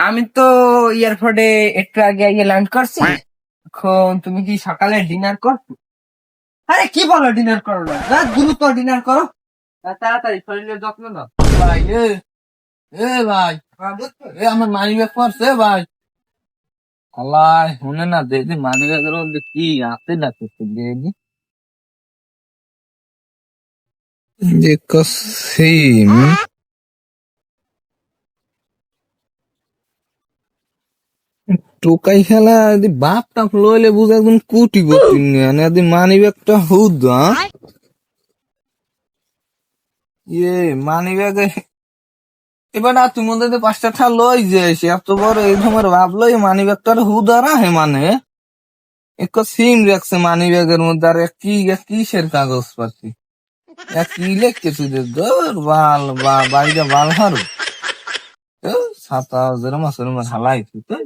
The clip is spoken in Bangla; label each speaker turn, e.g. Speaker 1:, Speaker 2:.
Speaker 1: আমি তো এয়ারপোর্টে একটু আগে আগে ল্যান্ড করছি। এখন তুমি কি সকালে ডিনার করছো? আরে কি বলো ডিনার করো না, দ্রুত ডিনার করো, তাড়াতাড়ি শরীরের যত্ন নাও।
Speaker 2: ভাই ভাই আমার মানি ব্যাগ পড়ছে ভাই। আল্লাহ শুনে না দেখি মানি ব্যাগের মধ্যে কি আছে না কিছু দেখি। যে কসিম টোকাই খেলা যদি বাপ টাপ লইলে বুঝে একদম কুটি করতি না মানি ব্যাগটা হুদ মানি ব্যাগে এবার আর তুমি ওদের 5টা ঠা লই যে এত বড় এই তোমার ভাবলো মানি ব্যাগটার হুদারা হে মানে এক সিম রাখছে মানি ব্যাগের মধ্যে আর কি কিসের কাগজ পাতি কি লিখছে তুই বাল বাড়িতে বাল হারু 7,000 মাসের হালাই তুই